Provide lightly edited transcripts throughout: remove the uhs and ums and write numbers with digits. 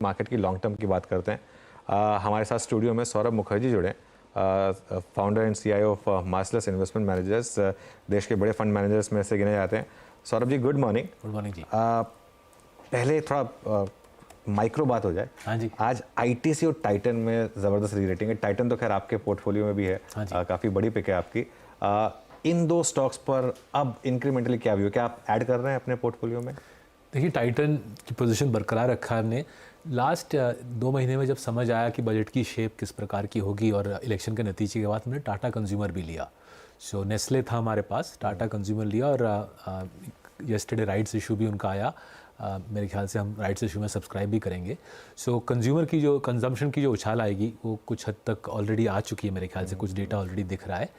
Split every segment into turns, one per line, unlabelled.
Market की long term की बात करते हैं। हमारे साथ स्टूडियो में सौरभ मुखर्जी जुड़े, founder and CEO of Marcellus Investment Managers, देश के बड़े फंड मैनेजर्स में से गिने जाते हैं। Saurabh ji, good morning.
Good morning जी।
पहले थोड़ा माइक्रो बात हो जाए।
हाँ जी।
आज आईटीसी और टाइटन में ज़बरदस्त री रेटिंग है। टाइटन तो खैर आपके पोर्टफोलियो में भी है।
हाँ जी।
काफ़ी बड़ी पिक है आपकी। इन दो स्टॉक्स पर अब इंक्रीमेंटली क्या व्यू, क्या आप ऐड कर रहे हैं अपने पोर्टफोलियो में?
देखिए, टाइटन की पोजीशन बरकरार रखा है हमने। लास्ट 2 महीने में जब समझ आया कि बजट की शेप किस प्रकार की होगी और इलेक्शन के नतीजे के बाद हमने टाटा कंज्यूमर भी लिया। सो नेस्ले था हमारे पास, टाटा कंज्यूमर लिया और येस्टरडे राइट्स इशू भी उनका आया। मेरे ख्याल से हम राइट्स इशू में सब्सक्राइब भी करेंगे। सो कंज्यूमर की जो कंजम्पशन की जो उछाल आएगी वो कुछ हद तक ऑलरेडी आ चुकी है। मेरे ख्याल से कुछ डेटा ऑलरेडी दिख रहा है।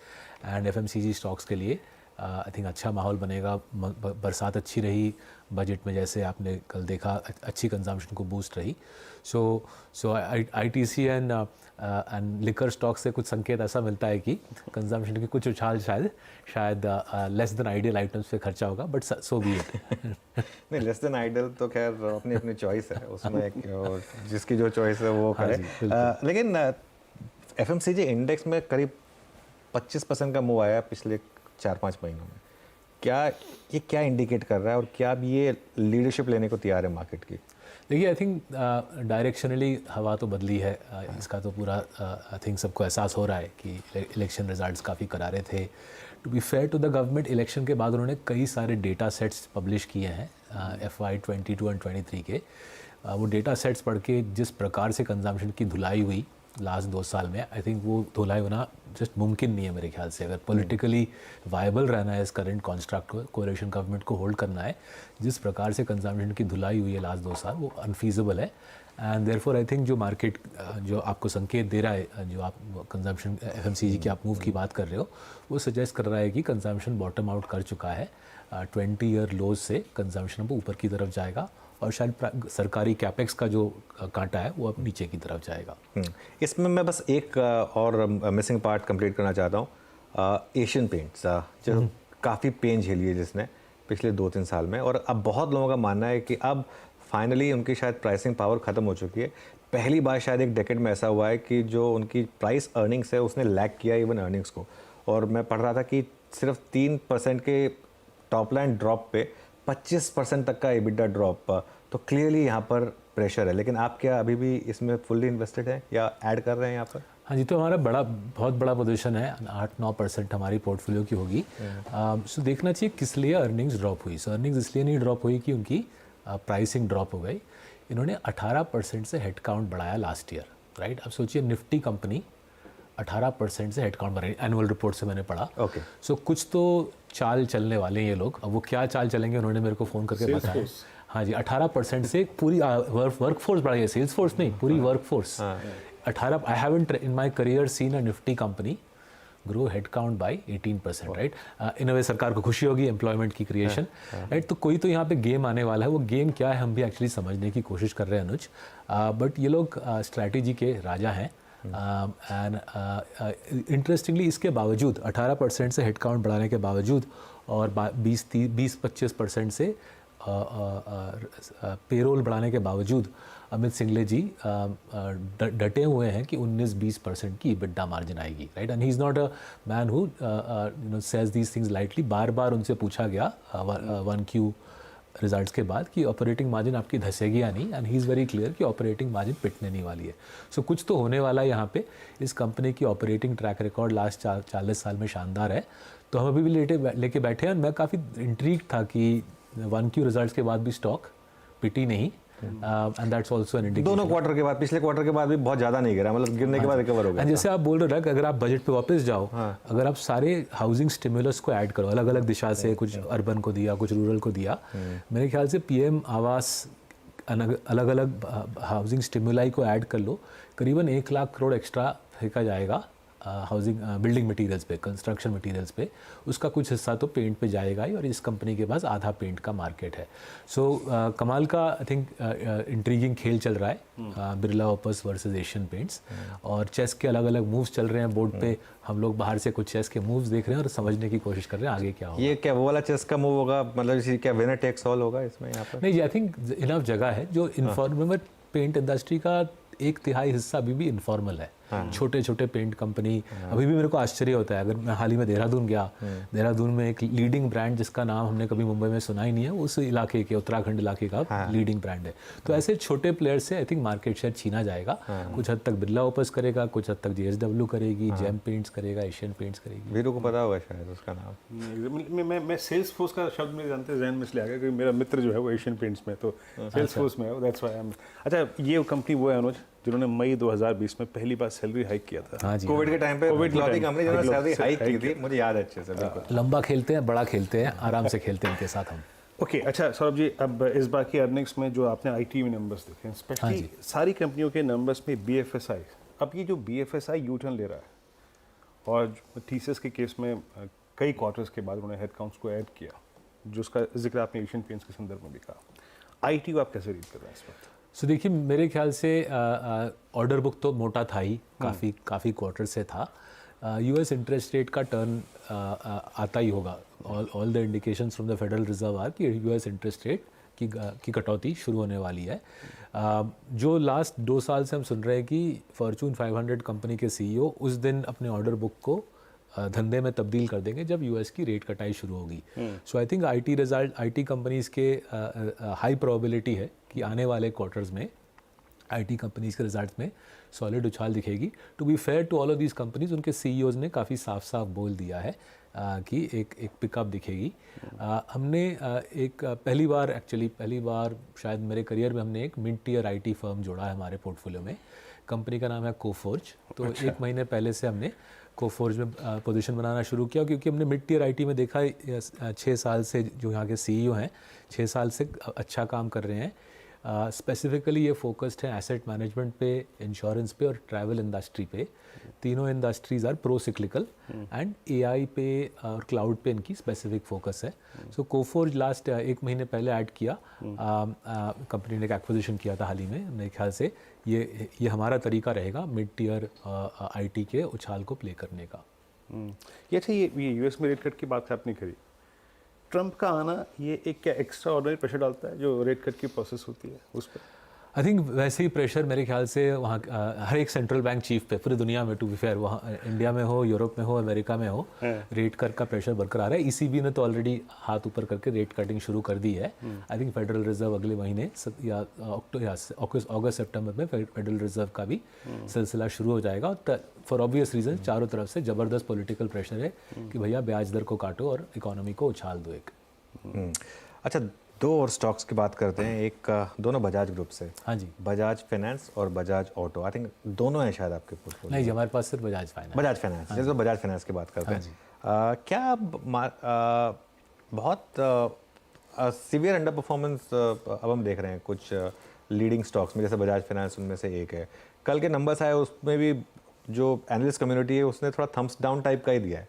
एंड एफएमसीजी स्टॉक्स के लिए आई थिंक अच्छा माहौल बनेगा। बरसात अच्छी रही, बजट में जैसे आपने कल देखा अच्छी कंजम्पशन को बूस्ट रही। सो आईटीसी एंड लिकर स्टॉक से कुछ संकेत ऐसा मिलता है कि कंजम्पशन की कुछ उछाल शायद लेस देन आइडियल आइटम्स पे खर्चा होगा, बट सो बी इट।
नहीं, लेस देन आइडियल तो खैर अपनी अपनी चॉइस है, उसमें जिसकी जो चॉइस है वो करे। लेकिन एफएमसीजी इंडेक्स में करीब 25% का मूव आया पिछले 4-5 महीनों में। क्या इंडिकेट कर रहा है, और क्या अब ये लीडरशिप लेने को तैयार है मार्केट की?
देखिए, आई थिंक डायरेक्शनली हवा तो बदली है। इसका तो पूरा आई थिंक सबको एहसास हो रहा है कि इलेक्शन रिजल्ट्स काफ़ी करारे थे। To be fair to the government, election के बाद उन्होंने कई सारे डेटा सेट्स पब्लिश किए हैं FY 22 और 23 के। वो डेटा सेट्स पढ़ के जिस प्रकार से कंजम्पशन की धुलाई हुई लास्ट 2 साल में, आई थिंक वो धुलाई होना जस्ट मुमकिन नहीं है मेरे ख्याल से। अगर पॉलिटिकली वायबल रहना है इस करंट कॉन्स्ट्रक्ट को, कोalition गवर्नमेंट को होल्ड करना है, जिस प्रकार से कंजम्पशन की धुलाई हुई है लास्ट 2 साल, वो अनफीजिबल है। एंड देयरफॉर आई थिंक जो मार्केट जो आपको संकेत दे रहा है, जो आप कंजम्पशन एफएमसीजी की आप मूव की बात कर रहे हो, वो सजेस्ट कर रहा है कि कंजम्पशन बॉटम आउट कर चुका है। 20 ईयर लोज से कंजम्पशन अब ऊपर की तरफ जाएगा और शायद सरकारी कैपेक्स का जो कांटा है वो अब नीचे की तरफ जाएगा।
इसमें मैं बस एक और मिसिंग पार्ट कंप्लीट करना चाहता हूँ। एशियन पेंट्स जो काफ़ी पेन झेली है जिसने पिछले 2-3 साल में, और अब बहुत लोगों का मानना है कि अब फाइनली उनकी शायद प्राइसिंग पावर ख़त्म हो चुकी है। पहली बार शायद एक डेकेड में ऐसा हुआ है कि जो उनकी प्राइस अर्निंग्स है उसने लैग किया इवन अर्निंग्स को। और मैं पढ़ रहा था कि सिर्फ 3% के टॉप लाइन ड्रॉप पे 25% तक का EBITDA ड्रॉप, तो क्लियरली यहाँ पर प्रेशर है। लेकिन आप क्या अभी भी इसमें फुल्ली इन्वेस्टेड हैं या ऐड कर रहे हैं यहाँ पर?
हाँ जी, तो हमारा बहुत बड़ा पोजीशन है, 8-9% हमारी पोर्टफोलियो की होगी। सो देखना चाहिए किस लिए अर्निंग्स ड्रॉप हुई। सो अर्निंग्स इसलिए नहीं ड्रॉप हुई कि उनकी प्राइसिंग ड्रॉप हो गई। इन्होंने 18% से हेड काउंट बढ़ाया लास्ट ईयर, राइट। अब सोचिए, निफ्टी कंपनी 18% से हेड काउंट बढ़ाई, एनुअल रिपोर्ट से मैंने पढ़ा।
ओके।
सो कुछ तो चाल चलने वाले हैं ये लोग। अब वो क्या चाल चलेंगे उन्होंने मेरे को फ़ोन करके बताया। हाँ जी, 18% से पूरी वर्क फोर्स बढ़ाई है, सेल्स फोर्स नहीं, पूरी work force. 18 I haven't in my career seen a Nifty company grow head count by 18%, right. In a way सरकार को खुशी होगी एम्प्लॉयमेंट की क्रिएशन, राइट। तो कोई तो यहाँ पे गेम आने वाला है। वो गेम क्या है हम भी एक्चुअली समझने की कोशिश कर रहे हैं अनुज। बट ये लोग स्ट्रैटेजी के राजा हैं। एंड इंटरेस्टिंगली इसके बावजूद 18% से हेड काउंट बढ़ाने के बावजूद और 20-25% से पेरोल बढ़ाने के बावजूद अमित सिंगले जी डटे हुए हैं कि 19-20% की EBITDA मार्जिन आएगी, right. And he is not a man who says these things lightly. बार बार उनसे पूछा गया 1Q रिजल्ट्स के बाद कि ऑपरेटिंग मार्जिन आपकी धसेगी या नहीं, and he is very clear कि ऑपरेटिंग मार्जिन पिटने नहीं वाली है। सो कुछ तो होने वाला है यहाँ पे। इस कंपनी की ऑपरेटिंग ट्रैक रिकॉर्ड लास्ट 40 साल में शानदार है। तो हम अभी भी लेके बैठे हैं। मैं काफ़ी इंट्रीग था कि 1Q रिजल्ट्स के बाद भी स्टॉक पिटी नहीं, and that's also an indication.
दोनों क्वार्टर के बाद, पिछले क्वार्टर के बाद भी बहुत ज़्यादा नहीं गिरा, मतलब गिरने के बाद रिकवर हो गया।
जैसे आप बोल रहे हो, अगर आप बजट पे वापस जाओ, अगर आप सारे हाउसिंग स्टिमुलस को ऐड करो, अलग अलग दिशा से, कुछ अर्बन को दिया, कुछ रूरल को दिया, मेरे ख्याल से PM आवास अलग अलग हाउसिंग स्टिमुलाई को ऐड कर लो, करीबन 1 लाख करोड़ एक्स्ट्रा फेंका जाएगा हाउसिंग बिल्डिंग मटेरियल्स पे, कंस्ट्रक्शन मटेरियल्स पे। उसका कुछ हिस्सा तो पेंट पे जाएगा ही, और इस कंपनी के पास आधा पेंट का मार्केट है। सो कमाल का आई थिंक इंट्रीगिंग खेल चल रहा है, Birla opus versus Asian paints. और चेस के अलग अलग मूव्स चल रहे हैं बोर्ड पे। हम लोग बाहर से कुछ चेस के मूव्स देख रहे हैं और समझने की कोशिश कर रहे हैं आगे क्या होगा।
ये क्या वो वाला चेस का मूव होगा, मतलब क्या विनर टेक्स ऑल होगा इसमें यहाँ पर?
नहीं जी, आई थिंक इनफ जगह है जो इन्फॉर्मेट पेंट इंडस्ट्री का 1/3 हिस्सा अभी भी इनफॉर्मल है। छोटे छोटे पेंट कंपनी, अभी भी मेरे को आश्चर्य होता है, अगर मैं हाल ही में देहरादून गया, देहरादून में एक लीडिंग ब्रांड जिसका नाम हमने कभी मुंबई में सुना ही नहीं है, उस इलाके के, उत्तराखंड इलाके का लीडिंग ब्रांड है। तो ऐसे छोटे प्लेयर्स से आई थिंक मार्केट शेयर छीना जाएगा। कुछ हद तक बिरला ओपस करेगा, कुछ हद तक JSW करेगी, जेम पेंट्स करेगा, एशियन पेंट्स करेगी।
वीरू को पता होगा शायद उसका नाम।
मैं सेल्स फोर्स का शब्द मेरे जानते जहन में इसलिए आ गया क्योंकि मेरा मित्र जो है वो एशियन पेंट्स में, तो सेल्स फोर्स में है, दैट्स व्हाई आई एम। अच्छा, ये कंपनी वो है अनुज जिन्होंने मई 2020 में पहली बार सैलरी हाइक किया था।
हाँ जी,
कोविड के टाइम पे
कोविड के
इकलौती
टाइम
कंपनी जिन्होंने सैलरी हाइक की थी, मुझे याद है अच्छे से। बिल्कुल
लंबा खेलते हैं, बड़ा खेलते हैं, आराम से खेलते हैं इनके साथ हम।
ओके, अच्छा सौरभ जी, अब इस बार की अर्निंग्स में जो आपने आईटी में नंबर्स देखे, स्पेशली सारी कंपनियों के नंबर्स में BFSI, अब ये जो BFSI यू टर्न ले रहा है और TCS के केस में कई क्वार्टर्स के बाद उन्होंने हेडकाउंट्स को ऐड किया, जो उसका जिक्र आपने एशियन पेंट्स के संदर्भ में भी कहा, आईटी को आप कैसे रीड कर रहे हैं इस वक्त?
सो देखिए, मेरे ख्याल से ऑर्डर बुक तो मोटा था ही, काफ़ी क्वार्टर से था। US इंटरेस्ट रेट का टर्न आता ही होगा। All the indications from the Federal Reserve are कि US इंटरेस्ट रेट की कटौती शुरू होने वाली है। जो लास्ट 2 साल से हम सुन रहे हैं कि फॉर्चून 500 कंपनी के CEO उस दिन अपने ऑर्डर बुक को धंधे में तब्दील कर देंगे जब US की रेट कटाई शुरू होगी। So I think IT companies के हाई प्रोबेबिलिटी है कि आने वाले क्वार्टर्स में आईटी कंपनीज़ के रिजल्ट्स में सॉलिड उछाल दिखेगी। To be fair to all of these companies, उनके CEOs ने काफ़ी साफ बोल दिया है कि एक पिकअप दिखेगी। हमने पहली बार शायद मेरे करियर में हमने एक मिड टीयर आईटी फर्म जोड़ा है हमारे पोर्टफोलियो में। कंपनी का नाम है कोफोर्ज। तो 1 महीने पहले से हमने कोफोर्ज में पोजीशन बनाना शुरू किया, क्योंकि हमने मिड टीयर आईटी में देखा 6 साल से जो यहाँ के CEO हैं 6 साल से अच्छा काम कर रहे हैं। स्पेसिफिकली ये फोकस्ड है एसेट मैनेजमेंट पे, इंश्योरेंस पे और ट्रैवल इंडस्ट्री पे। तीनों industries are pro cyclical and AI पे और क्लाउड पे इनकी स्पेसिफिक फोकस है। सो कोफोर्ज लास्ट 1 महीने पहले ऐड किया, कंपनी ने एक एक्विजिशन किया था हाल ही में। मेरे ख्याल से ये हमारा तरीका रहेगा मिड टीयर आईटी के उछाल को प्ले करने का।
ये अच्छा, ये US में रेट कट की बात आपने करी, ट्रंप का आना ये एक क्या एक्स्ट्रा ऑर्डिनरी प्रेशर डालता है जो रेट कट की प्रोसेस होती है उस पर?
आई थिंक वैसे ही प्रेशर मेरे ख्याल से वहाँ हर एक सेंट्रल बैंक चीफ पे पूरी दुनिया में, टू बी फेयर, वहाँ इंडिया में हो, यूरोप में हो, अमेरिका में हो, रेट कट का प्रेशर बरकरार है। ECB ने तो ऑलरेडी हाथ ऊपर करके रेट कटिंग शुरू कर दी है। आई थिंक फेडरल रिजर्व अगले महीने या अगस्त सितंबर में फेडरल रिजर्व का भी सिलसिला शुरू हो जाएगा। फॉर ऑब्वियस रीजन चारों तरफ से ज़बरदस्त पॉलिटिकल प्रेशर है कि भैया ब्याज दर को काटो और इकोनॉमी को उछाल दो एक।
अच्छा, 2 और स्टॉक्स की बात करते हैं। एक दोनों बजाज ग्रुप से।
हाँ जी,
बजाज फाइनेंस और बजाज ऑटो, आई थिंक दोनों हैं शायद आपके पोर्टफोलियो।
नहीं, हमारे पास सिर्फ बजाज फाइनेंस।
जैसे बजाज फाइनेंस की बात करते हैं, क्या बहुत सीवियर अंडर परफॉर्मेंस अब हम देख रहे हैं कुछ लीडिंग स्टॉक्स में, जैसे बजाज फाइनेंस उनमें से एक है। कल के नंबर्स आए उसमें भी जो एनालिस्ट कम्युनिटी है उसने थोड़ा थम्स डाउन टाइप का ही दिया है।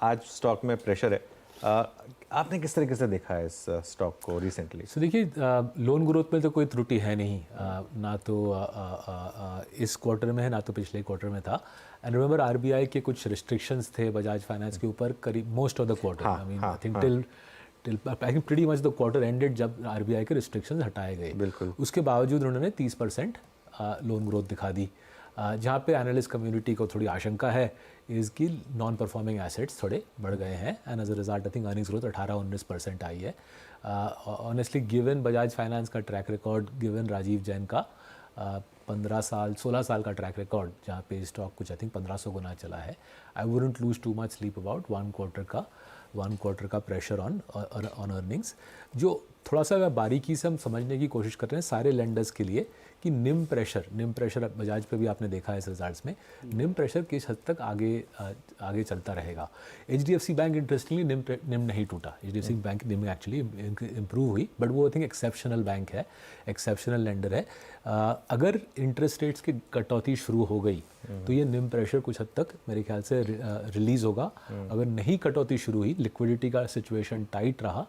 आज स्टॉक में प्रेशर है। आपने किस तरीके से देखा है इस स्टॉक को रिसेंटली?
सो देखिए, लोन ग्रोथ में तो कोई त्रुटि है नहीं, ना तो इस क्वार्टर में है ना तो पिछले क्वार्टर में था। एंड रिमेंबर RBI के कुछ रिस्ट्रिक्शंस थे बजाज फाइनेंस के ऊपर करीब most of the quarter. I mean I think till pretty much the quarter ended जब RBI के रिस्ट्रिक्शंस हटाए गए।
बिल्कुल।
उसके बावजूद उन्होंने 30% लोन ग्रोथ दिखा दी। जहाँ पे एनालिस्ट कम्युनिटी को थोड़ी आशंका है इज़ कि नॉन परफॉर्मिंग एसेट्स थोड़े बढ़ गए हैं and as a result I think earnings growth 18-19% आई है। ऑनेस्टली गिवन बजाज फाइनेंस का track record, given Rajeev Jain का 16 साल का ट्रैक रिकॉर्ड, जहाँ पे स्टॉक कुछ आई थिंक 1500 गुना चला है, I wouldn't lose too much sleep about one quarter का प्रेशर ऑन अर्निंग्स। जो थोड़ा सा बारीकी से हम समझने की कोशिश कर रहे हैं सारे लेंडर्स के लिए कि निम प्रेशर बजाज पे भी आपने देखा है इस रिजल्ट्स में, निम प्रेशर किस हद तक आगे चलता रहेगा। HDFC बैंक इंटरेस्टिंगली निम नहीं टूटा। HDFC बैंक निम एक्चुअली इम्प्रूव हुई, बट वो आई थिंक एक्सेप्शनल बैंक है, एक्सेप्शनल लेंडर है। अगर इंटरेस्ट रेट्स की कटौती शुरू हो गई तो ये निम प्रेशर कुछ हद तक मेरे ख्याल से रिलीज़ होगा। अगर नहीं कटौती शुरू हुई, लिक्विडिटी का सिचुएशन टाइट रहा,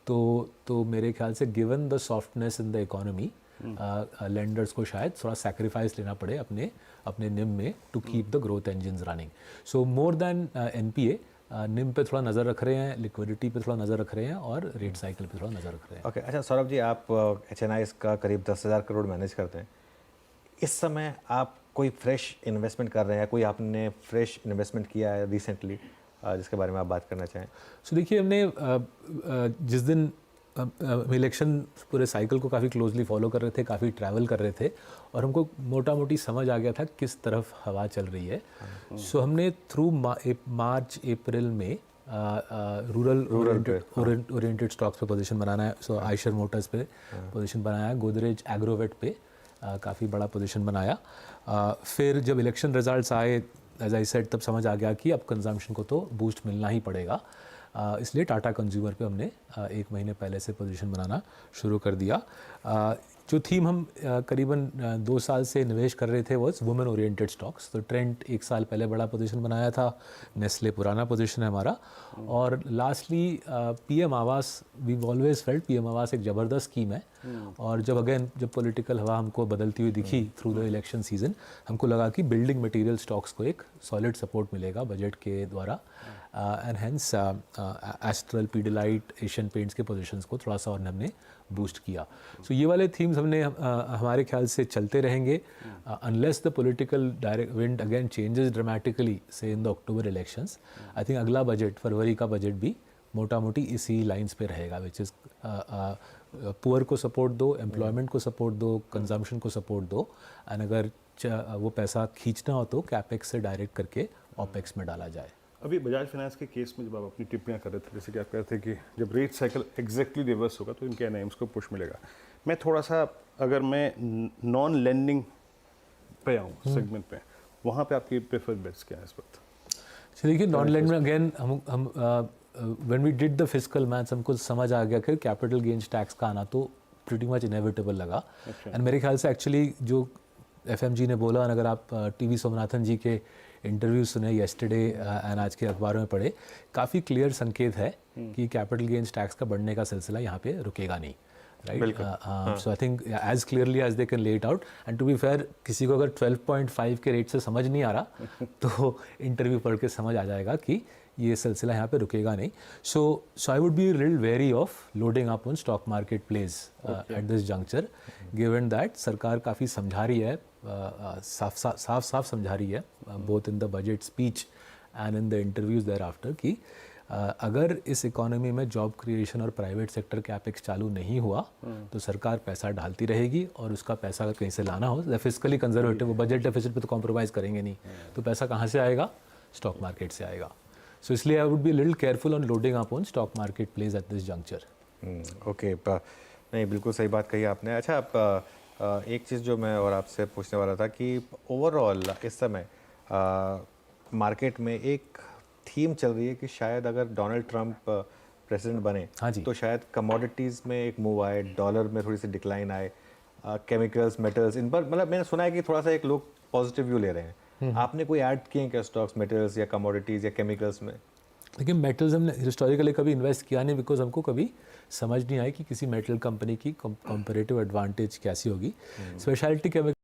तो मेरे ख्याल से given the softness in the economy lenders को शायद थोड़ा सैक्रिफाइस लेना पड़े अपने निम में to keep the growth engines running. So more than NPA NIM पे थोड़ा नज़र रख रहे हैं, लिक्विडिटी पे थोड़ा नज़र रख रहे हैं और रेट साइकिल पे थोड़ा नज़र रख रहे हैं।
ओके अच्छा सौरभ जी, आप HNIs का करीब 10,000 करोड़ मैनेज करते हैं। इस समय आप कोई फ्रेश इन्वेस्टमेंट कर रहे हैं, कोई आपने फ्रेश इन्वेस्टमेंट किया है रिसेंटली जिसके बारे में आप बात करना चाहें?
सो देखिए, हमने जिस दिन इलेक्शन पूरे साइकिल को काफ़ी क्लोजली फॉलो कर रहे थे, काफ़ी ट्रैवल कर रहे थे और हमको मोटा मोटी समझ आ गया था किस तरफ हवा चल रही है। सो हमने थ्रू मार्च अप्रैल में रूरल ओरिएंटेड स्टॉक्स पे पोजीशन बनाना है। सो आयशर मोटर्स पे पोजीशन बनाया है, गोदरेज एग्रोवेट पे काफ़ी बड़ा पोजीशन बनाया। फिर जब इलेक्शन रिजल्ट्स आए, एज आई सेड, तब समझ आ गया कि अब कंजम्पशन को तो बूस्ट मिलना ही पड़ेगा। इसलिए टाटा कंज्यूमर पे हमने 1 महीने पहले से पोजीशन बनाना शुरू कर दिया। जो थीम हम करीबन 2 साल से निवेश कर रहे थे वॉज वुमेन ओरिएंटेड स्टॉक्स। तो ट्रेंड 1 साल पहले बड़ा पोजीशन बनाया था, नेस्ले पुराना पोजीशन है हमारा। और लास्टली PM आवास, वी ऑलवेज फेल्ट PM आवास एक ज़बरदस्त स्कीम है। और जब पॉलिटिकल हवा हमको बदलती हुई दिखी थ्रू द इलेक्शन सीजन, हमको लगा कि बिल्डिंग मटेरियल स्टॉक्स को एक सॉलिड सपोर्ट मिलेगा बजट के द्वारा। And hence Astral, Pidilite, Asian Paints के पोजीशंस को थोड़ा सा और हमने बूस्ट किया। सो ये वाले थीम्स हमने हमारे ख्याल से चलते रहेंगे unless the political direct wind again changes dramatically से in the October elections. I think अगला बजट, फरवरी का बजट भी मोटा मोटी इसी लाइंस पे रहेगा, विच इज़ पुअर को सपोर्ट दो, एम्प्लॉयमेंट को सपोर्ट दो, कंजम्पशन को सपोर्ट दो। एंड अगर वो पैसा खींचना हो तो कैपेक्स से डायरेक्ट करके ऑपेक्स में डाला जाए।
अभी बजाज फाइनेंस के केस में जब आप अपनी टिप्पणियां कर रहे थे, जैसे कि आप कह रहे थे कि जब रेट साइकिल एग्जैक्टली रिवर्स होगा तो इनके एनआईएम्स को पुश मिलेगा। मैं थोड़ा सा, अगर मैं नॉन लेंडिंग पे आऊँ सेगमेंट पे, वहाँ पे आपकी प्रेफर्ड बेट्स क्या है इस वक्त?
देखिए, नॉन लैंड में अगेन हम when we did the fiscal maths, हमको समझ आ गया कि कैपिटल गेन्स टैक्स का आना तो प्रीटी मच इनएविटेबल लगा। एंड मेरे ख्याल से एक्चुअली जो FMG ने बोला, और अगर आप TV सोमनाथन जी के इंटरव्यू सुने येस्टरडे एंड आज के अखबारों में पढ़े, काफ़ी क्लियर संकेत है कि कैपिटल गेन्स टैक्स का बढ़ने का सिलसिला यहाँ पे रुकेगा नहीं, right? So I think as clearly as they can lay it out. And to be fair, किसी को अगर 12.5 के रेट से समझ नहीं आ रहा तो इंटरव्यू पढ़ के समझ आ जाएगा कि ये सिलसिला यहाँ पे रुकेगा नहीं। So I would be real wary of loading up on stock market plays at this juncture, given that सरकार काफ़ी समझा रही है, साफ समझा रही है, both in the budget speech and in the interviews thereafter, कि अगर इस इकोनॉमी में जॉब क्रिएशन और प्राइवेट सेक्टर कैपेक्स चालू नहीं हुआ तो सरकार पैसा डालती रहेगी, और उसका पैसा अगर कहीं से लाना हो, फिस्कली कंजर्वेटिव, बजट डेफिसिट पे तो कॉम्प्रोमाइज़ करेंगे नहीं, तो पैसा कहाँ से आएगा? स्टॉक मार्केट से आएगा। सो इसलिए आई would be little careful on loading up on stock market plays at this juncture.
Okay, नहीं बिल्कुल सही बात कही आपने। अच्छा, आप एक चीज़ जो मैं और आपसे पूछने वाला था कि ओवरऑल इस समय मार्केट में एक थीम चल रही है कि शायद अगर डोनाल्ड ट्रंप प्रेसिडेंट बने,
हाँ जी,
तो शायद कमोडिटीज़ में एक मूव आए, डॉलर में थोड़ी सी डिक्लाइन आए, केमिकल्स, मेटल्स, इन पर मतलब मैंने सुना है कि थोड़ा सा एक लोग पॉजिटिव व्यू ले रहे हैं। आपने कोई ऐड किए हैं क्या स्टॉक्स, मेटल्स या कमोडिटीज़ या केमिकल्स में?
लेकिन मेटल्स हमने हिस्टोरिकली कभी इन्वेस्ट किया नहीं, बिकॉज हमको कभी समझ नहीं आई कि किसी मेटल कंपनी की कंपैरेटिव एडवांटेज कैसी होगी। स्पेशलिटी केमिकल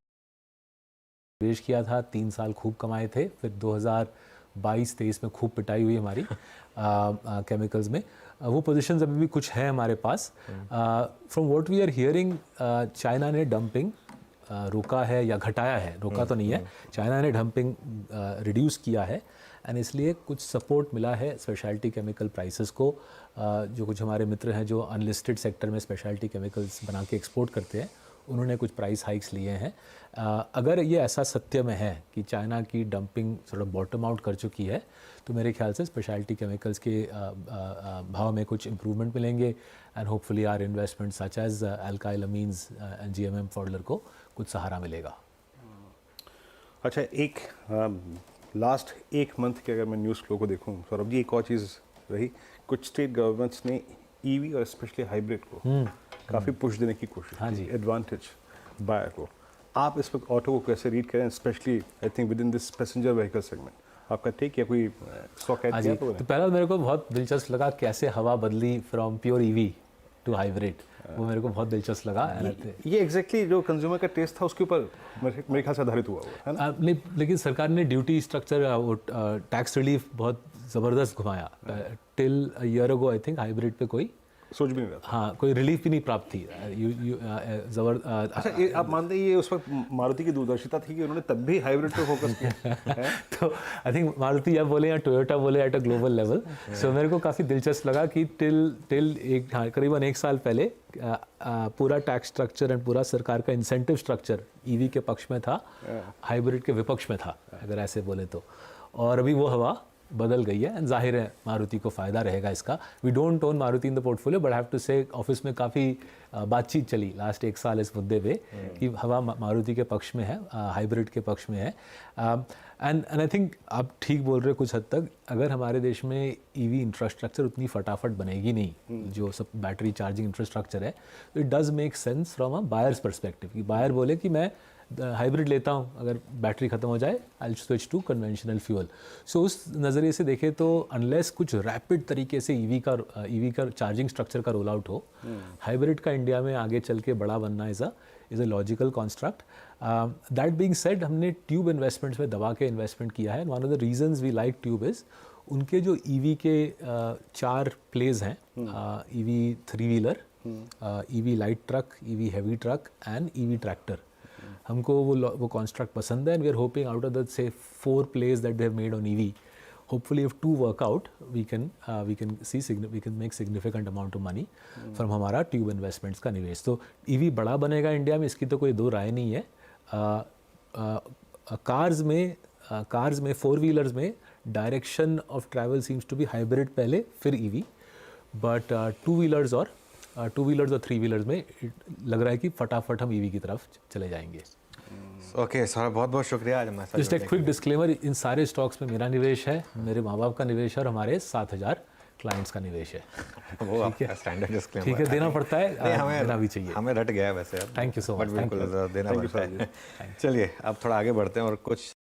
निवेश किया था, 3 साल खूब कमाए थे, फिर 2022-23 में खूब पिटाई हुई हमारी केमिकल्स में। वो पोजीशंस अभी भी कुछ हैं हमारे पास। From what we are hearing, China ने डंपिंग रोका है या घटाया है, रोका तो नहीं है, चाइना ने डंपिंग रिड्यूस किया है, एंड इसलिए कुछ सपोर्ट मिला है स्पेशलिटी केमिकल प्राइसेस को। जो कुछ हमारे मित्र हैं जो अनलिस्टेड सेक्टर में स्पेशलिटी केमिकल्स बना के एक्सपोर्ट करते हैं, उन्होंने कुछ प्राइस हाइक्स लिए हैं। अगर ये ऐसा सत्य में है कि चाइना की डंपिंग थोड़ा बॉटम आउट कर चुकी है, तो मेरे ख्याल से स्पेशलिटी केमिकल्स के भाव में कुछ इम्प्रूवमेंट मिलेंगे, and hopefully are investment such as alkyl amines and GMM Pfaudler को कुछ सहारा मिलेगा।
अच्छा, एक लास्ट 1 मंथ के अगर मैं न्यूज़ फ्लो को देखूं सौरभ जी, एक और चीज़ रही, कुछ स्टेट गवर्नमेंट्स ने EV और स्पेशली हाइब्रिड को काफ़ी पुश देने की कोशिश की, एडवांटेज बायर को। आप इस वक्त ऑटो को कैसे रीड करें, specially I think with in this passenger vehicle segment? आपका टेक या कोई स्टॉक ऐड किया?
तो पहला मेरे को बहुत दिलचस्प लगा कैसे हवा बदली from pure EV to hybrid, वो मेरे को बहुत दिलचस्प लगा।
ये एग्जैक्टली जो कंज्यूमर का टेस्ट था उसके ऊपर मेरे ख्याल से आधारित हुआ है ना?
लेकिन सरकार ने ड्यूटी स्ट्रक्चर, टैक्स रिलीफ बहुत ज़बरदस्त घुमाया। Till a year ago I think hybrid पे कोई
सोच भी नहीं रहा था।
हाँ कोई रिलीफ भी नहीं प्राप्त थी।
अच्छा, ये आप मानते हैं ये उस वक्त मारुति की दूरदर्शिता थी कि उन्होंने तब भी हाइब्रिड पे फोकस किया है?
तो आई थिंक मारुति या बोले या टोयोटा बोले एट अ ग्लोबल लेवल। सो मेरे को काफ़ी दिलचस्प लगा कि टिल एक करीबन 1 साल पहले पूरा टैक्स स्ट्रक्चर एंड पूरा सरकार का इंसेंटिव स्ट्रक्चर ईवी के पक्ष में था, हाइब्रिड के विपक्ष में था अगर ऐसे बोले तो। और अभी वो हवा बदल गई है एंड जाहिर है मारुति को फ़ायदा रहेगा इसका। We don't own Maruti in the portfolio but have to say office में काफ़ी बातचीत चली लास्ट 1 साल इस मुद्दे पे कि हवा मारुति के पक्ष में है, हाइब्रिड के पक्ष में है। एंड आई थिंक आप ठीक बोल रहे हो कुछ हद तक। अगर हमारे देश में ईवी इंफ्रास्ट्रक्चर उतनी फटाफट बनेगी नहीं, जो सब बैटरी चार्जिंग इंफ्रास्ट्रक्चर है, तो it does make sense from a buyers perspective कि बायर बोले कि मैं हाइब्रिड लेता हूँ, अगर बैटरी ख़त्म हो जाए I switch to conventional fuel. So उस नज़रिए से देखें तो अनलेस कुछ रैपिड तरीके से ईवी का चार्जिंग स्ट्रक्चर का रोल आउट हो, हाइब्रिड का इंडिया में आगे चल के बड़ा बनना is a logical construct. That being said, हमने ट्यूब इन्वेस्टमेंट्स में दबा के इन्वेस्टमेंट किया है। One of the reasons we like Tube is उनके जो ईवी के 4 प्लेज हैं, EV 3 wheeler, EV light truck, EV heavy truck and EV tractor. हमको वो कॉन्स्ट्रक्ट पसंद है and we are hoping out of the से 4 plays that they have made on EV, hopefully if 2 work out we can make significant amount of money from हमारा tube investments का निवेश। तो EV बड़ा बनेगा इंडिया में, इसकी तो कोई दो राय नहीं है। कार्स में 4 व्हीलर्स में direction of travel seems to be hybrid पहले फिर EV, बट 2 व्हीलर्स और 3 व्हीलर्स में लग रहा है कि फटाफट हम EV की तरफ चले जाएंगे।
ओके सर, बहुत बहुत शुक्रिया आज हमारे साथ।
जस्ट एक क्विक डिस्क्लेमर, इन सारे स्टॉक्स में मेरा निवेश है, मेरे माँ बाप का निवेश है और हमारे 7,000 क्लाइंट्स का निवेश है।
वो आपका स्टैंडर्ड डिस्क्लेमर
ठीक है, देना पड़ता है, देना भी चाहिए।
हमें रट गया है वैसे अब।
थैंक यू सो मच,
बिल्कुल देना पड़ता है। चलिए अब थोड़ा आगे बढ़ते हैं और कुछ